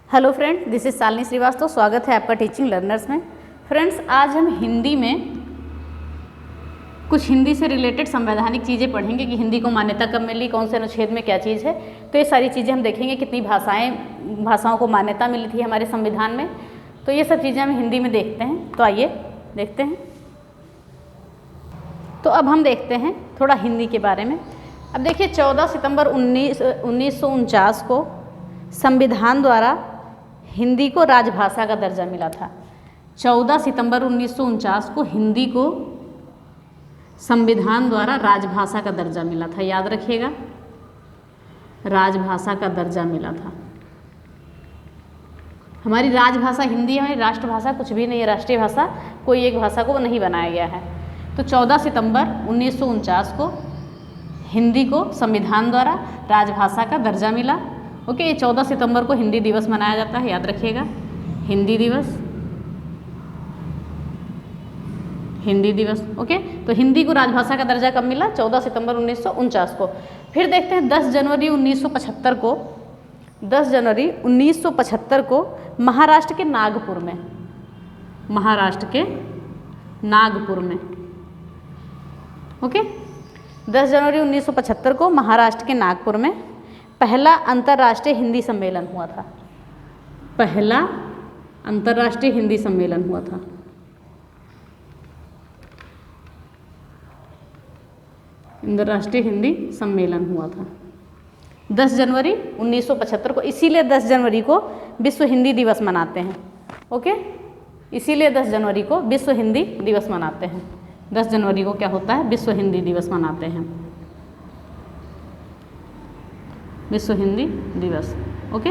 Hello friends, this is Shalini Srivastava. स्वागत है आपका टीचिंग लर्नर्स में। फ्रेंड्स, आज हम हिंदी में कुछ हिंदी से रिलेटेड संवैधानिक चीज़ें पढ़ेंगे कि हिंदी को मान्यता कब मिली, कौन से अनुच्छेद में क्या चीज़ है। तो ये सारी चीज़ें हम देखेंगे, कितनी भाषाओं को मान्यता मिली थी हमारे संविधान में। तो ये सब चीज़ें हम हिंदी में देखते हैं। तो आइए देखते हैं। तो अब हम देखते हैं थोड़ा हिंदी के बारे में। अब देखिए, 14 सितंबर 1949 को संविधान द्वारा हिंदी को राजभाषा का दर्जा मिला था। 14 सितंबर 1949 को हिंदी को संविधान द्वारा राजभाषा का दर्जा मिला था। याद रखिएगा, राजभाषा का दर्जा मिला था। हमारी राजभाषा हिंदी है, हमारी राष्ट्रभाषा कुछ भी नहीं है। राष्ट्रीय भाषा कोई एक भाषा को नहीं बनाया गया है। तो 14 सितंबर 1949 को हिंदी को संविधान द्वारा राजभाषा का दर्जा मिला। ओके, ये 14 सितंबर को हिंदी दिवस मनाया जाता है। याद रखिएगा, हिंदी दिवस। ओके, तो हिंदी को राजभाषा का दर्जा कब मिला? 14 सितंबर 1949 को। फिर देखते हैं 10 जनवरी 1975 को महाराष्ट्र के नागपुर में ओके, 10 जनवरी 1975 को महाराष्ट्र के नागपुर में पहला अंतर्राष्ट्रीय हिंदी सम्मेलन हुआ था। अंतर्राष्ट्रीय हिंदी सम्मेलन हुआ था 10 जनवरी 1975 को। इसीलिए 10 जनवरी को विश्व हिंदी दिवस मनाते हैं। ओके, इसीलिए 10 जनवरी को विश्व हिंदी दिवस मनाते हैं। 10 जनवरी को क्या होता है? विश्व हिंदी दिवस मनाते हैं। विश्व हिंदी दिवस। ओके,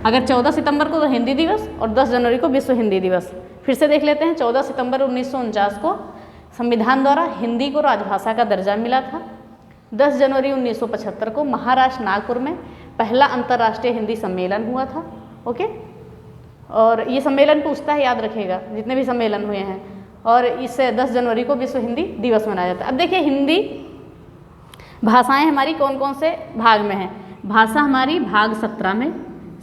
अगर 14 सितंबर को तो हिंदी दिवस और 10 जनवरी को विश्व हिंदी दिवस। फिर से देख लेते हैं। 14 सितंबर 1949 को संविधान द्वारा हिंदी को राजभाषा का दर्जा मिला था। 10 जनवरी 1975 को महाराष्ट्र नागपुर में पहला अंतर्राष्ट्रीय हिंदी सम्मेलन हुआ था। ओके, और ये सम्मेलन पूछता है, याद रखिएगा, जितने भी सम्मेलन हुए हैं। और इससे 10 जनवरी को विश्व हिंदी दिवस मनाया जाता है। अब देखिए, हिंदी भाषाएं हमारी कौन कौन से भाग में हैं। भाषा हमारी भाग 17 में,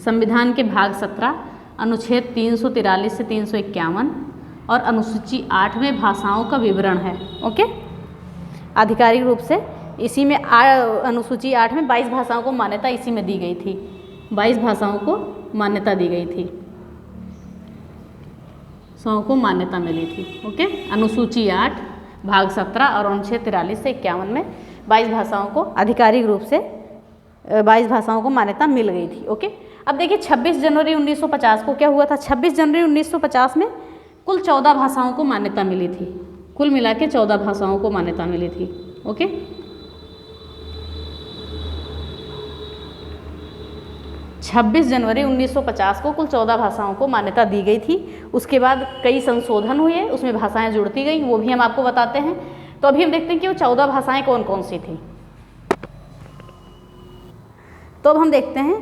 संविधान के भाग 17 अनुच्छेद 343 से 351 और अनुसूची 8 में भाषाओं का विवरण है। ओके, आधिकारिक रूप से इसी में अनुसूची 8 में 22 भाषाओं को मान्यता इसी में दी गई थी। 22 भाषाओं को मान्यता दी गई थी, को मान्यता मिली थी। ओके, अनुसूची 8 भाग 17 और अनुच्छेद 43 से 51 में 22 भाषाओं को आधिकारिक रूप से 22 भाषाओं को मान्यता मिल गई थी। ओके, अब देखिए 26 जनवरी 1950 को क्या हुआ था? 26 जनवरी 1950 में कुल 14 भाषाओं को मान्यता मिली थी। कुल मिला के 14 भाषाओं को मान्यता मिली थी। ओके, 26 जनवरी 1950 को कुल 14 भाषाओं को मान्यता दी गई थी। उसके बाद कई संशोधन हुए, उसमें भाषाएं जुड़ती गई, वो भी हम आपको बताते हैं। तो अभी हम देखते हैं कि वो 14 भाषाएं कौन कौन सी थी। तो अब हम देखते हैं,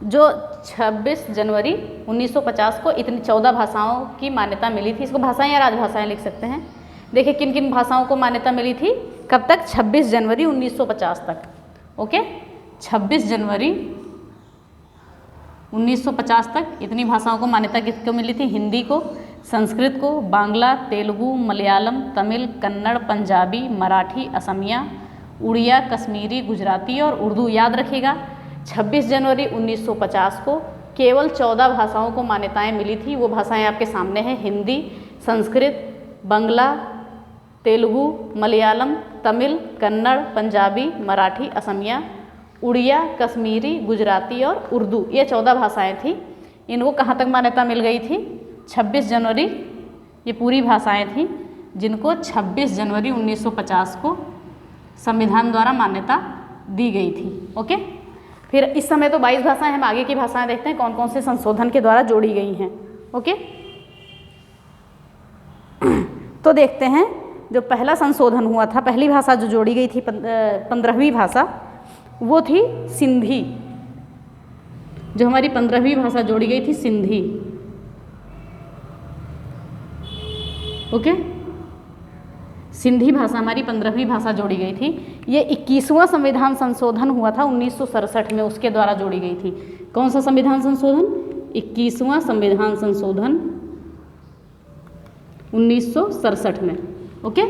जो 26 जनवरी 1950 को इतनी 14 भाषाओं की मान्यता मिली थी। इसको भाषाएं या राजभाषाएं लिख सकते हैं। देखिए, किन किन भाषाओं को मान्यता मिली थी, कब तक? 26 जनवरी 1950 तक। ओके, 26 जनवरी 1950 तक इतनी भाषाओं को मान्यता किसको मिली थी? हिंदी को, संस्कृत को, बांग्ला, तेलुगु, मलयालम, तमिल, कन्नड़, पंजाबी, मराठी, असमिया, उड़िया, कश्मीरी, गुजराती और उर्दू। याद रखिएगा, 26 जनवरी 1950 को केवल 14 भाषाओं को मान्यताएं मिली थी। वो भाषाएं आपके सामने हैं: हिंदी, संस्कृत, बांग्ला, तेलुगु, मलयालम, तमिल, कन्नड़, पंजाबी, मराठी, असमिया, उड़िया, कश्मीरी, गुजराती और उर्दू। ये 14 भाषाएं थी। इनको कहाँ तक मान्यता मिल गई थी? 26 जनवरी। ये पूरी भाषाएं थी जिनको 26 जनवरी 1950 को संविधान द्वारा मान्यता दी गई थी। ओके, फिर इस समय तो 22 भाषाएं, हम आगे की भाषाएं देखते हैं कौन कौन से संशोधन के द्वारा जोड़ी गई हैं। ओके, तो देखते हैं, जो पहला संशोधन हुआ था, पहली भाषा जो जोड़ी गई थी, 15वीं भाषा, वो थी सिंधी। जो हमारी 15वीं भाषा जोड़ी गई थी, सिंधी। ओके, सिंधी भाषा हमारी 15वीं भाषा जोड़ी गई थी। ये 21वां संविधान संशोधन हुआ था 1967 में, उसके द्वारा जोड़ी गई थी। कौन सा संविधान संशोधन? 21वां संविधान संशोधन 1967 में, ओके,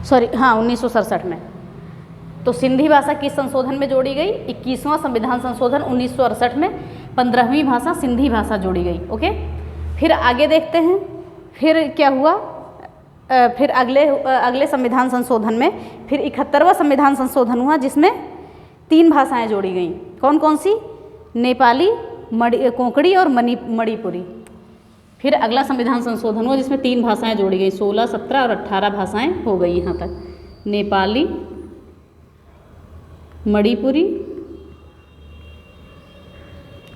सॉरी हाँ 1967 में। तो सिंधी भाषा किस संशोधन में जोड़ी गई? 21वां संविधान संशोधन 1968 में 15वीं भाषा सिंधी भाषा जोड़ी गई, ओके। फिर आगे देखते हैं, फिर क्या हुआ, फिर अगले संविधान संशोधन में फिर 71वां संविधान संशोधन हुआ, जिसमें 3 भाषाएं जोड़ी गई। कौन कौन सी? नेपाली, कोंकणी और मणिपुरी। फिर अगला संविधान संशोधन हुआ जिसमें 3 भाषाएं जोड़ी गई, 16, 17 और 18 भाषाएं हो गई यहाँ तक, नेपाली, मणिपुरी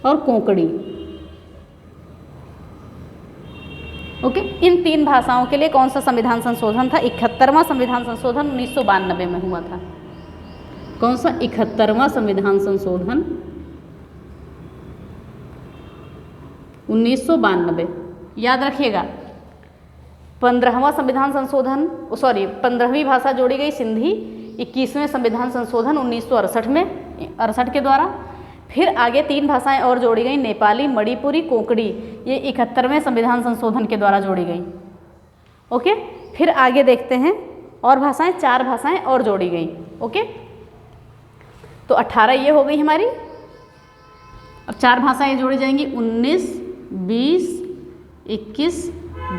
और कोंकणी, ओके। इन 3 भाषाओं के लिए कौन सा संविधान संशोधन था? 71वां संविधान संशोधन 1992 में हुआ था। कौन सा? 71वां संविधान संशोधन 1992, याद रखिएगा। 15वां संविधान संशोधन, सॉरी 15वीं भाषा जोड़ी गई सिंधी 21वें संविधान संशोधन 1968 में, 68 के द्वारा। फिर आगे 3 भाषाएं और जोड़ी गई, नेपाली, मणिपुरी, कोंकणी, ये 71वें संविधान संशोधन के द्वारा जोड़ी गई, ओके। फिर आगे देखते हैं और भाषाएं, 4 भाषाएं और जोड़ी गई, ओके। तो 18 ये हो गई हमारी। अब 4 भाषाएं जोड़ी जाएंगी, 19, 20, 21,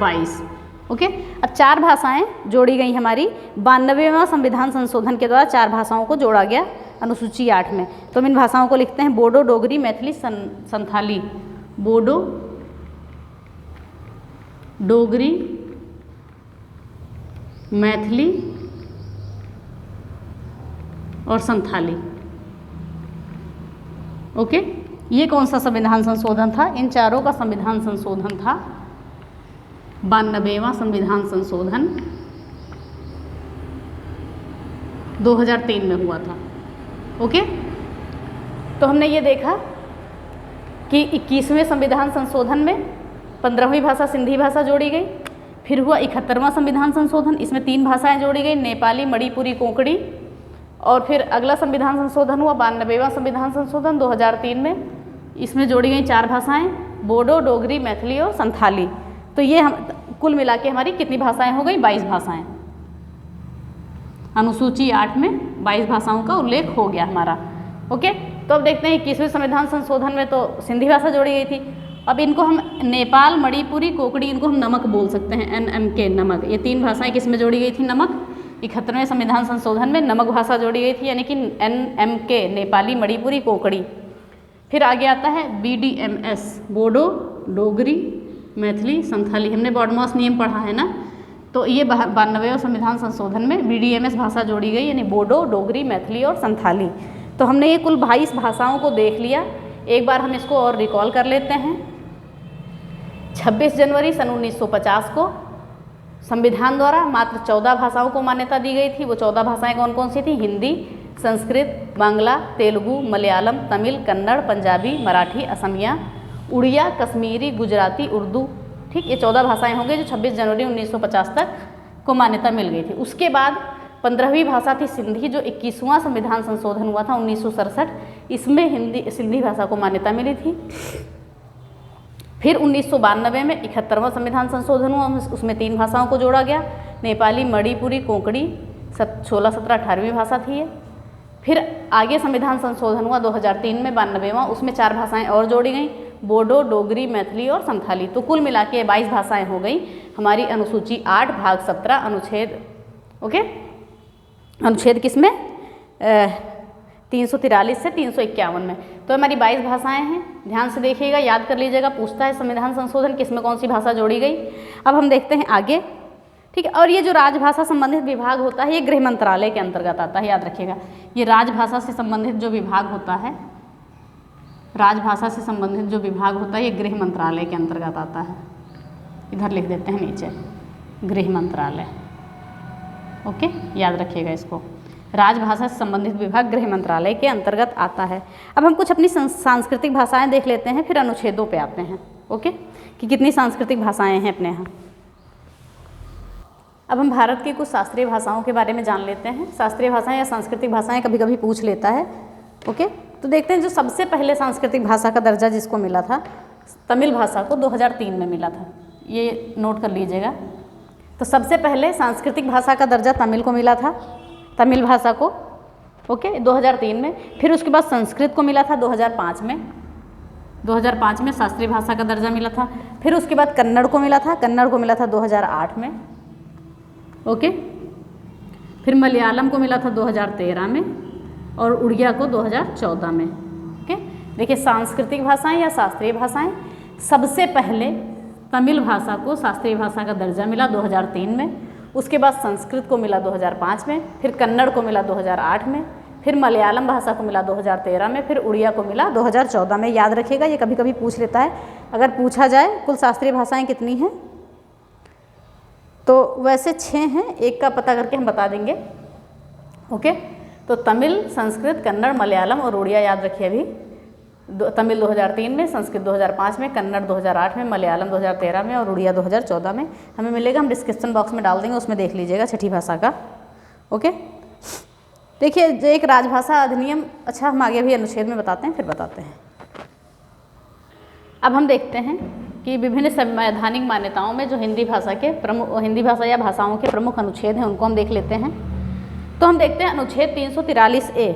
22, ओके। अब 4 भाषाएं जोड़ी गई हमारी। 92वां संविधान संशोधन के द्वारा 4 भाषाओं को जोड़ा गया अनुसूची 8 में। तो हम इन भाषाओं को लिखते हैं बोडो, डोगरी, मैथिली, संथाली। बोडो, डोगरी, मैथिली और संथाली, ओके। ये कौन सा संविधान संशोधन था? इन चारों का संविधान संशोधन था 92वां संविधान संशोधन 2003 में हुआ था, ओके। तो हमने ये देखा कि 21वें संविधान संशोधन में 15वीं भाषा सिंधी भाषा जोड़ी गई। फिर हुआ 71वां संविधान संशोधन, इसमें 3 भाषाएं जोड़ी गई, नेपाली, मणिपुरी, कोंकणी। और फिर अगला संविधान संशोधन हुआ 92वां संविधान संशोधन 2003 में, इसमें जोड़ी गई 4 भाषाएं, बोडो, डोगरी, मैथिली और संथाली। तो ये हम कुल मिला के हमारी कितनी भाषाएं हो गई? 22 भाषाएं। अनुसूची 8 में 22 भाषाओं का उल्लेख हो गया हमारा, ओके। तो अब देखते हैं 21वें संविधान संशोधन में तो सिंधी भाषा जोड़ी गई थी। अब इनको हम नेपाल, मणिपुरी, कोंकणी, इनको हम नमक बोल सकते हैं, NMK, नमक। ये 3 भाषाएं किस में जोड़ी गई थी? नमक। 71वें संविधान संशोधन में नमक भाषा जोड़ी गई थी, यानी कि NMK, नेपाली, मणिपुरी, कोंकणी। फिर आगे आता है BDMS, बोडो, डोगरी, मैथिली, संथाली। हमने बॉडमास नियम पढ़ा है ना, तो ये 92वें संविधान संशोधन में BDMS भाषा जोड़ी गई, यानी बोडो, डोगरी, मैथिली और संथाली। तो हमने ये कुल 22 भाषाओं को देख लिया। एक बार हम इसको और रिकॉल कर लेते हैं। 26 जनवरी सन 1950 को संविधान द्वारा मात्र 14 भाषाओं को मान्यता दी गई थी। वो 14 भाषाएं कौन कौन सी थी? हिंदी, संस्कृत, बांग्ला, तेलुगु, मलयालम, तमिल, कन्नड़, पंजाबी, मराठी, असमिया, उड़िया, कश्मीरी, गुजराती, उर्दू, ठीक। ये 14 भाषाएं हो गई जो 26 जनवरी 1950 तक को मान्यता मिल गई थी। उसके बाद 15वीं भाषा थी सिंधी, जो 21वां संविधान संशोधन हुआ था 1967, इसमें सिंधी भाषा को मान्यता मिली थी। फिर 1992 में 71वां संविधान संशोधन हुआ, उसमें 3 भाषाओं को जोड़ा गया, नेपाली, मणिपुरी, कोंकणी। 16, 17, 18वीं भाषा थी ये। फिर आगे संविधान संशोधन हुआ 2003 में 92वां, उसमें 4 भाषाएं और जोड़ी गई, बोडो, डोगरी, मैथिली और संथाली। तो कुल मिला के 22 भाषाएं हो गई हमारी अनुसूची 8 भाग 17 अनुच्छेद, ओके। अनुच्छेद किसमें? 343 से 351 में। तो हमारी 22 भाषाएं हैं। ध्यान से देखिएगा, याद कर लीजिएगा, पूछता है संविधान संशोधन किसमें कौन सी भाषा जोड़ी गई। अब हम देखते हैं आगे, ठीक है। और ये जो राजभाषा संबंधित विभाग होता है, ये गृह मंत्रालय के अंतर्गत आता है, याद रखिएगा। ये राजभाषा से संबंधित जो विभाग होता है, राजभाषा से संबंधित जो विभाग होता है, ये गृह मंत्रालय के अंतर्गत आता है। इधर लिख देते हैं नीचे, गृह मंत्रालय, ओके, याद रखिएगा इसको। राजभाषा से संबंधित विभाग गृह मंत्रालय के अंतर्गत आता है। अब हम कुछ अपनी सांस्कृतिक भाषाएं देख लेते हैं, फिर अनुच्छेदों पे आते हैं, ओके, कि कितनी सांस्कृतिक भाषाएं हैं अपने यहाँ। अब हम भारत की कुछ शास्त्रीय भाषाओं के बारे में जान लेते हैं। शास्त्रीय भाषाएं या सांस्कृतिक भाषाएं कभी कभी पूछ लेता है, ओके। तो तो देखते हैं जो सबसे पहले सांस्कृतिक भाषा का दर्जा जिसको मिला था, तमिल भाषा को 2003 में मिला था, ये नोट कर लीजिएगा। तो सबसे पहले सांस्कृतिक भाषा का दर्जा तमिल को मिला था, तमिल भाषा को, ओके, 2003 में। फिर उसके बाद संस्कृत को मिला था 2005 में, 2005 में शास्त्रीय भाषा का दर्जा मिला था। फिर उसके बाद कन्नड़ को मिला था, कन्नड़ को मिला था 2008 में, ओके। फिर मलयालम को मिला था 2013 में और उड़िया को 2014 में, ओके। देखिए सांस्कृतिक भाषाएं या शास्त्रीय भाषाएं, सबसे पहले तमिल भाषा को शास्त्रीय भाषा का दर्जा मिला 2003 में, उसके बाद संस्कृत को मिला 2005 में, फिर कन्नड़ को मिला 2008 में, फिर मलयालम भाषा को मिला 2013 में, फिर उड़िया को मिला 2014 में। याद रखिएगा, ये कभी कभी पूछ लेता है, अगर पूछा जाए कुल शास्त्रीय भाषाएं कितनी हैं, तो वैसे 6 हैं, एक का पता करके हम बता देंगे, ओके। तो तमिल, संस्कृत, कन्नड़, मलयालम और उड़िया याद रखिए अभी। तमिल 2003 में, संस्कृत 2005 में, कन्नड़ 2008 में, मलयालम 2013 में और उड़िया 2014 में हमें मिलेगा। हम डिस्क्रिप्शन बॉक्स में डाल देंगे, उसमें देख लीजिएगा छठी भाषा का, ओके। देखिए जो एक राजभाषा अधिनियम, अच्छा हम आगे भी अनुच्छेद में बताते हैं, फिर बताते हैं। अब हम देखते हैं कि विभिन्न संवैधानिक मान्यताओं में जो हिंदी भाषा के प्रमुख, हिंदी भाषा या भाषाओं के प्रमुख अनुच्छेद हैं, उनको हम देख लेते हैं। तो हम देखते हैं अनुच्छेद 343A,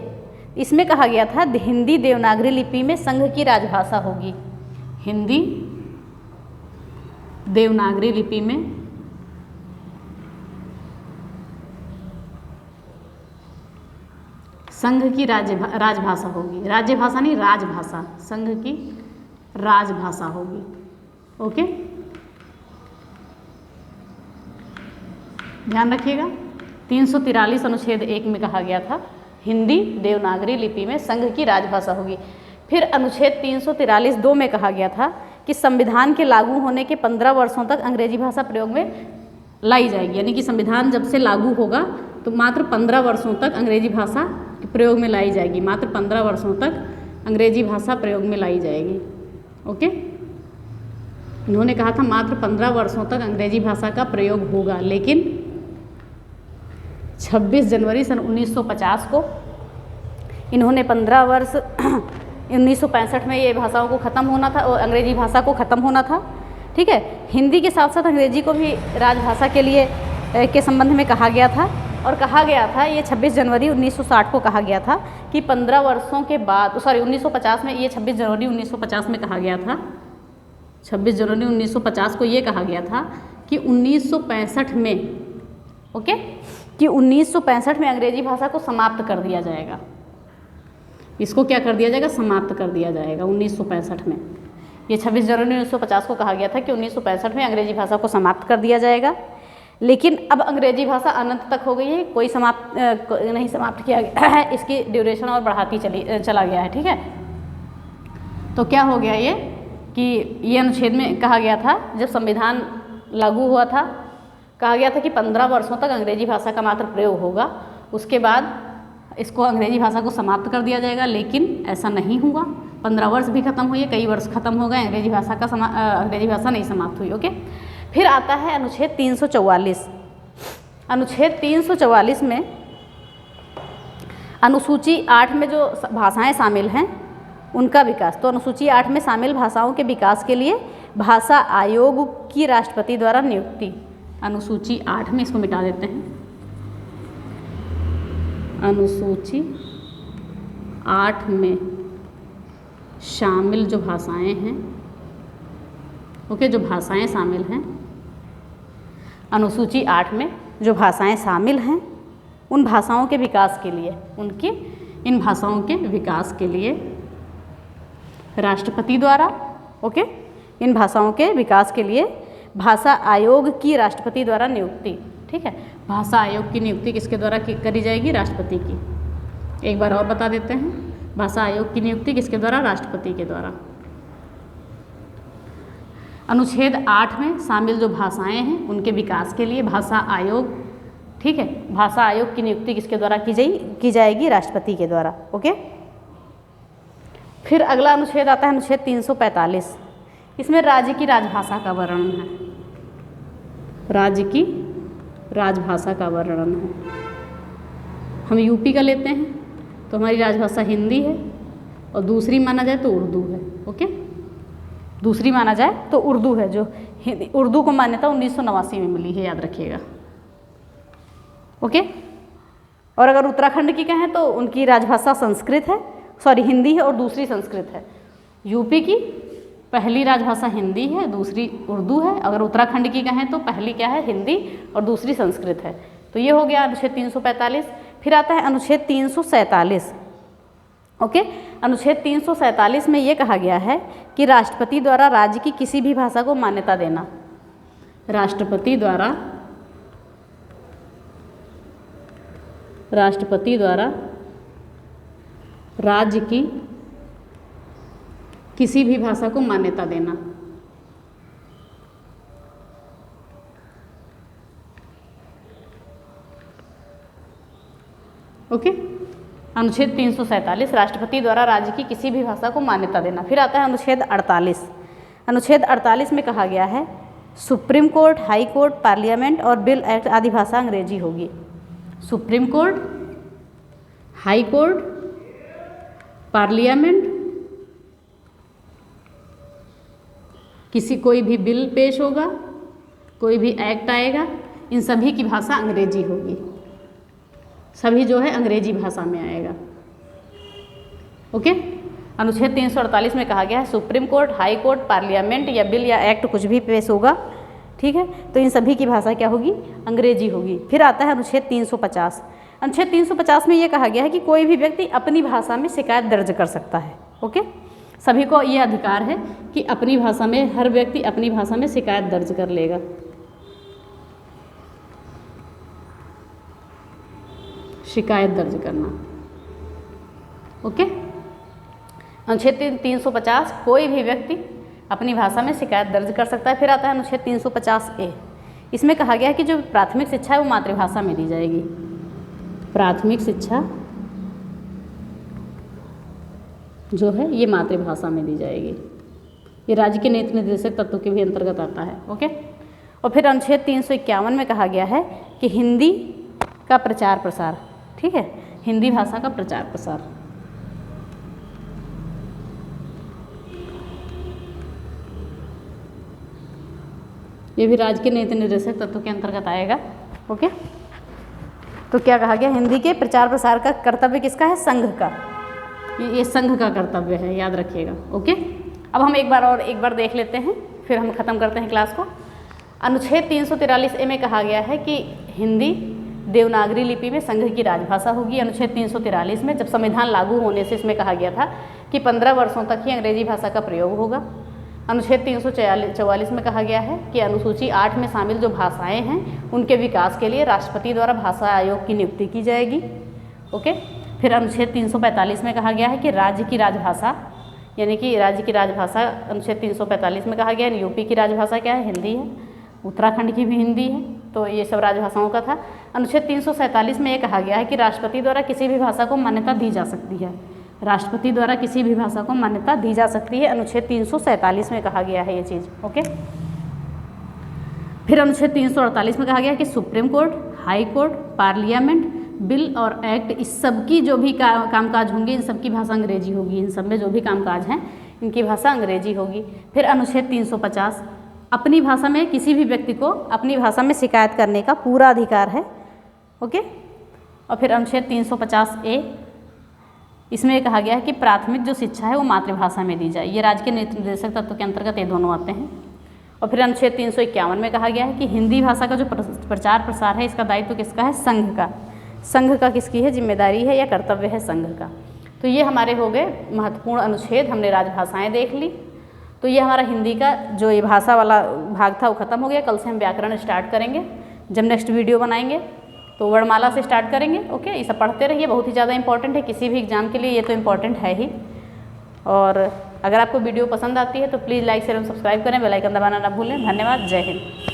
इसमें कहा गया था हिंदी देवनागरी लिपि में संघ की राजभाषा होगी। हिंदी देवनागरी लिपि में संघ की राजभाषा होगी, राज्यभाषा नहीं, राजभाषा, संघ की राजभाषा होगी, ओके। ध्यान रखिएगा, 343 अनुच्छेद 1 में कहा गया था हिंदी देवनागरी लिपि में संघ की राजभाषा होगी। फिर अनुच्छेद 343(2) में कहा गया था कि संविधान के लागू होने के 15 वर्षों तक अंग्रेजी भाषा प्रयोग में लाई जाएगी, यानी कि संविधान जब से लागू होगा तो मात्र 15 वर्षों तक अंग्रेजी भाषा प्रयोग में लाई जाएगी, मात्र 15 वर्षों तक अंग्रेजी भाषा प्रयोग में लाई जाएगी, ओके। इन्होंने कहा था मात्र 15 वर्षों तक अंग्रेजी भाषा का प्रयोग होगा, लेकिन 26 जनवरी सन 1950 को इन्होंने 15 वर्ष 1965 में ये भाषाओं को ख़त्म होना था और अंग्रेजी भाषा को ख़त्म होना था, ठीक है। हिंदी के साथ साथ अंग्रेजी को भी राजभाषा के लिए के संबंध में कहा गया था, और कहा गया था ये 26 जनवरी 1960 को कहा गया था कि 15 वर्षों के बाद, सॉरी 1950 में, ये 26 जनवरी 1950 में कहा गया था, 26 जनवरी 1950 को ये कहा गया था कि 1965 में, ओके, कि 1965 में अंग्रेजी भाषा को समाप्त कर दिया जाएगा। इसको क्या कर दिया जाएगा? समाप्त कर दिया जाएगा 1965 में। ये 26 जनवरी 1950 को कहा गया था कि 1965 में अंग्रेजी भाषा को समाप्त कर दिया जाएगा, लेकिन अब अंग्रेजी भाषा अनंत तक हो गई है, कोई नहीं समाप्त किया गया है, इसकी ड्यूरेशन और बढ़ाती चला गया है, ठीक है। तो क्या हो गया ये कि ये अनुच्छेद में कहा गया था, जब संविधान लागू हुआ था, कहा गया था कि 15 वर्षों तक अंग्रेजी भाषा का मात्र प्रयोग होगा, उसके बाद इसको अंग्रेजी भाषा को समाप्त कर दिया जाएगा, लेकिन ऐसा नहीं हुआ। 15 वर्ष भी खत्म हुए, कई वर्ष खत्म हो गए, अंग्रेजी भाषा नहीं समाप्त हुई, ओके। फिर आता है अनुच्छेद 344। अनुच्छेद 344 में अनुसूची 8 में जो भाषाएं शामिल हैं उनका विकास, तो अनुसूची 8 में शामिल भाषाओं के विकास के लिए भाषा आयोग की राष्ट्रपति द्वारा नियुक्ति। अनुसूची 8 में, इसको मिटा देते हैं, अनुसूची 8 में शामिल जो भाषाएं हैं, ओके, जो भाषाएं शामिल हैं, अनुसूची 8 में जो भाषाएं शामिल हैं, उन भाषाओं के विकास के लिए, इन भाषाओं के विकास के लिए राष्ट्रपति द्वारा, ओके, इन भाषाओं के विकास के लिए भाषा आयोग की राष्ट्रपति द्वारा नियुक्ति, ठीक है। भाषा आयोग की नियुक्ति किसके द्वारा करी जाएगी? राष्ट्रपति की। एक बार और बता देते हैं, भाषा आयोग की नियुक्ति किसके द्वारा? राष्ट्रपति के द्वारा। अनुच्छेद 8 में शामिल जो भाषाएं हैं उनके विकास के लिए भाषा आयोग, ठीक है, भाषा आयोग की नियुक्ति किसके द्वारा की जाएगी? राष्ट्रपति के द्वारा, ओके। फिर अगला अनुच्छेद आता है अनुच्छेद 345। इसमें राज्य की राजभाषा का वर्णन है, राज्य की राजभाषा का वर्णन है। हम यूपी का लेते हैं तो हमारी राजभाषा हिंदी है, और दूसरी माना जाए तो उर्दू है। ओके, दूसरी माना जाए तो उर्दू है, जो हिंदी उर्दू को मान्यता 1989 में मिली है, याद रखिएगा। ओके, और अगर उत्तराखंड की कहें तो उनकी राजभाषा संस्कृत है, सॉरी हिंदी है और दूसरी संस्कृत है। यूपी की पहली राजभाषा हिंदी है, दूसरी उर्दू है। अगर उत्तराखंड की कहें तो पहली क्या है, हिंदी और दूसरी संस्कृत है। तो ये हो गया अनुच्छेद 345। फिर आता है अनुच्छेद 347। ओके, अनुच्छेद 347 में ये कहा गया है कि राष्ट्रपति द्वारा राज्य की किसी भी भाषा को मान्यता देना। राष्ट्रपति द्वारा राज्य की किसी भी भाषा को मान्यता देना। ओके, अनुच्छेद 347 राष्ट्रपति द्वारा राज्य की किसी भी भाषा को मान्यता देना। फिर आता है अनुच्छेद 48। अनुच्छेद 48 में कहा गया है supreme court, high court, parliament और बिल एक्ट आदि भाषा अंग्रेजी होगी। Supreme court, high court, parliament, कोई भी बिल पेश होगा, कोई भी एक्ट आएगा, इन सभी की भाषा अंग्रेजी होगी। सभी जो है अंग्रेजी भाषा में आएगा। ओके, अनुच्छेद 348 में कहा गया है supreme court, high court, parliament या बिल या एक्ट कुछ भी पेश होगा, ठीक है, तो इन सभी की भाषा क्या होगी, अंग्रेजी होगी। फिर आता है अनुच्छेद 350। अनुच्छेद 350 में ये कहा गया है कि कोई भी व्यक्ति अपनी भाषा में शिकायत दर्ज कर सकता है। ओके, सभी को ये अधिकार है कि अपनी भाषा में, हर व्यक्ति अपनी भाषा में शिकायत दर्ज कर लेगा। शिकायत दर्ज करना। ओके, अनुच्छेद 350 कोई भी व्यक्ति अपनी भाषा में शिकायत दर्ज कर सकता है। फिर आता है अनुच्छेद 350A। इसमें कहा गया है कि जो प्राथमिक शिक्षा है वो मातृभाषा में दी जाएगी। प्राथमिक शिक्षा जो है ये मातृभाषा में दी जाएगी। ये राज्य के नीति निर्देशक तत्व के भी अंतर्गत आता है। ओके, और फिर अनुच्छेद 351 में कहा गया है कि हिंदी का प्रचार प्रसार, ठीक है, हिंदी भाषा का प्रचार प्रसार। ये भी राज्य के नीति निर्देशक तत्व के अंतर्गत आएगा। ओके, तो क्या कहा गया, हिंदी के प्रचार प्रसार का कर्तव्य किसका है, संघ का। ये संघ का कर्तव्य है, याद रखिएगा। ओके, अब हम एक बार देख लेते हैं, फिर हम खत्म करते हैं क्लास को। अनुच्छेद 343A में कहा गया है कि हिंदी देवनागरी लिपि में संघ की राजभाषा होगी। अनुच्छेद 343 में जब संविधान लागू होने से इसमें कहा गया था कि 15 वर्षों तक ही अंग्रेजी भाषा का प्रयोग होगा। अनुच्छेद 344 में कहा गया है कि अनुसूची 8 में शामिल जो भाषाएं हैं उनके विकास के लिए राष्ट्रपति द्वारा भाषा आयोग की नियुक्ति की जाएगी। ओके, फिर अनुच्छेद 345 में कहा गया है कि राज्य की राजभाषा, यानी कि राज्य की राजभाषा अनुच्छेद 345 में कहा गया है यूपी की राजभाषा क्या है, हिंदी है, उत्तराखंड की भी हिंदी है, तो ये सब राजभाषाओं का था। अनुच्छेद 347 में ये कहा गया है कि राष्ट्रपति द्वारा किसी भी भाषा को मान्यता दी जा सकती है। राष्ट्रपति द्वारा किसी भी भाषा को मान्यता दी जा सकती है, अनुच्छेद 347 में कहा गया है ये चीज़। ओके, फिर अनुच्छेद 348 में कहा गया है कि supreme court, high court, parliament, bill और एक्ट, इस सब की जो भी कामकाज होंगे इन सब की भाषा अंग्रेजी होगी। इन सब में जो भी कामकाज हैं इनकी भाषा अंग्रेजी होगी। फिर अनुच्छेद 350 अपनी भाषा में किसी भी व्यक्ति को अपनी भाषा में शिकायत करने का पूरा अधिकार है। ओके, और फिर अनुच्छेद 350A इसमें कहा गया है कि प्राथमिक जो शिक्षा है वो मातृभाषा में दी जाए। ये राज्य के नीति निर्देशक तत्व के अंतर्गत ये दोनों आते हैं। और फिर अनुच्छेद 351 में कहा गया है कि हिंदी भाषा का जो प्रचार प्रसार है इसका दायित्व किसका है, संघ का। संघ का किसकी है, जिम्मेदारी है या कर्तव्य है संघ का। तो ये हमारे हो गए महत्वपूर्ण अनुच्छेद, हमने राजभाषाएं देख ली। तो ये हमारा हिंदी का जो ये भाषा वाला भाग था वो खत्म हो गया। कल से हम व्याकरण स्टार्ट करेंगे। जब नेक्स्ट वीडियो बनाएंगे तो वर्णमाला से स्टार्ट करेंगे। ओके, ये सब पढ़ते रहिए, बहुत ही ज़्यादा इंपॉर्टेंट है किसी भी एग्जाम के लिए, ये तो इम्पॉर्टेंट है ही। और अगर आपको वीडियो पसंद आती है तो प्लीज़ लाइक शेयर और सब्सक्राइब करें, बेल आइकन दबाना ना भूलें। धन्यवाद, जय हिंद।